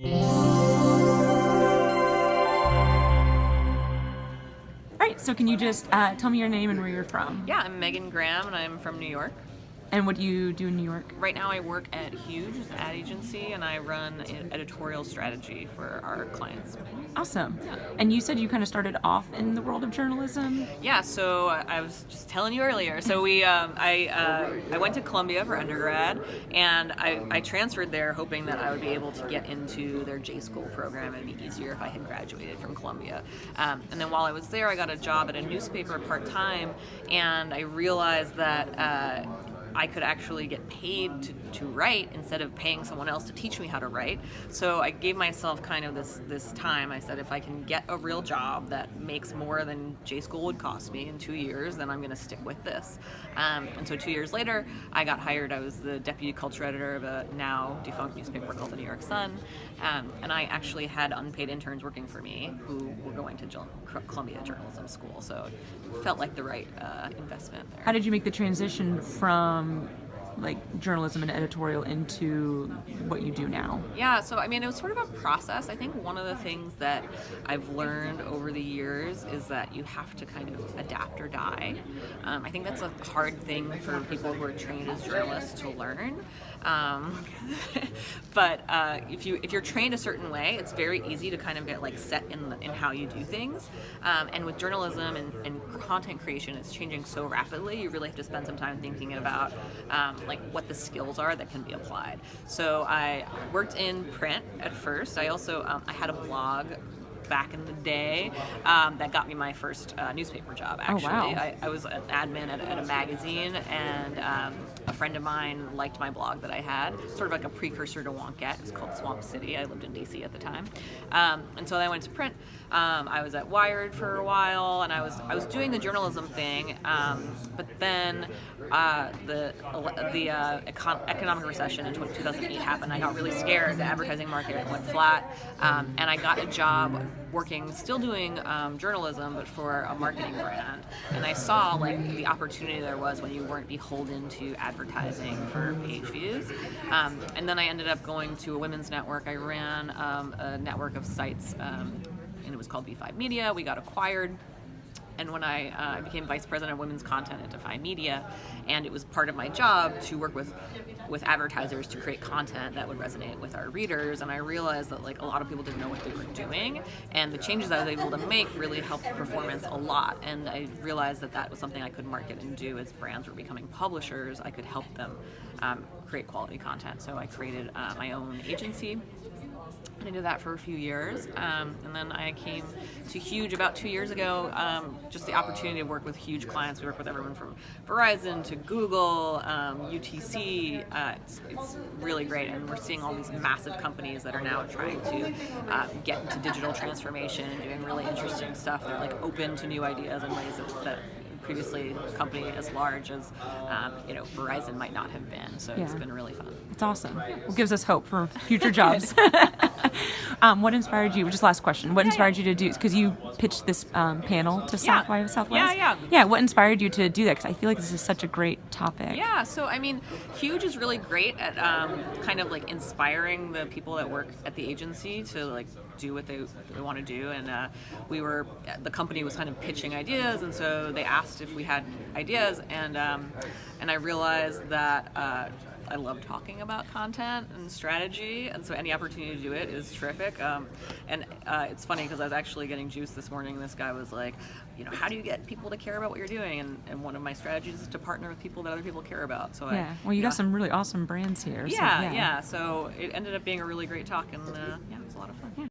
All right, so can you just tell me your name and where you're from? Yeah, I'm Meghan Graham, and I'm from New York. And what do you do in New York? Right now I work at Huge, it's an ad agency, and I run editorial strategy for our clients. Awesome. Yeah. And you said you kind of started off in the world of journalism? Yeah, so I was just telling you earlier. So I went to Columbia for undergrad, and I transferred there hoping that I would be able to get into their J School program. It'd be easier if I had graduated from Columbia. And then while I was there, I got a job at a newspaper part-time, and I realized that I could actually get paid to write instead of paying someone else to teach me how to write. So I gave myself kind of this time. I said, if I can get a real job that makes more than J School would cost me in 2 years, then I'm going to stick with this. And so 2 years later, I got hired. I was the deputy culture editor of a now defunct newspaper called the New York Sun. And I actually had unpaid interns working for me who were going to Columbia Journalism School. So it felt like the right investment there. How did you make the transition from like journalism and editorial into what you do now? Yeah, so I mean, it was sort of a process. I think one of the things that I've learned over the years is that you have to kind of adapt or die. I think that's a hard thing for people who are trained as journalists to learn. But if you're trained a certain way, it's very easy to kind of get like set in how you do things. And with journalism and content creation, it's changing so rapidly. You really have to spend some time thinking about like what the skills are that can be applied. So I worked in print at first. I also I had a blog back in the day that got me my first newspaper job, actually. Oh, wow. I was an admin at a magazine, and a friend of mine liked my blog that I had, sort of like a precursor to Wonket. It was called Swamp City. I lived in DC at the time. And so I went to print. I was at Wired for a while, and I was doing the journalism thing, but then the economic recession in 2008 happened. I got really scared. The advertising market went flat, and I got a job still doing journalism, but for a marketing brand. And I saw like the opportunity there was when you weren't beholden to advertising for page views. And then I ended up going to a women's network. I ran a network of sites, and it was called B5 Media. We got acquired. And when I became vice president of women's content at Defy Media, and it was part of my job to work with advertisers to create content that would resonate with our readers, and I realized that like a lot of people didn't know what they were doing, and the changes I was able to make really helped performance a lot. And I realized that was something I could market and do as brands were becoming publishers. I could help them create quality content. So I created my own agency. And I did that for a few years, and then I came to Huge about 2 years ago. Just the opportunity to work with huge clients. We work with everyone from Verizon to Google, UTC. It's really great, and we're seeing all these massive companies that are now trying to get into digital transformation and doing really interesting stuff. They're like open to new ideas in ways that previously a company as large as Verizon might not have been. So It's been really fun. It's awesome. It gives us hope for future jobs. What inspired you? Just last question. What inspired you to do? Because you pitched this panel to South by Southwest. Yeah. What inspired you to do that? Because I feel like this is such a great topic. Yeah. So I mean, Huge is really great at kind of like inspiring the people that work at the agency to like do what they want to do. And the company was kind of pitching ideas, and so they asked if we had ideas, and I realized that I love talking about content and strategy, and so any opportunity to do it is terrific. And it's funny because I was actually getting juice this morning, and this guy was like, how do you get people to care about what you're doing? And one of my strategies is to partner with people that other people care about. So you got some really awesome brands here. Yeah. So it ended up being a really great talk, and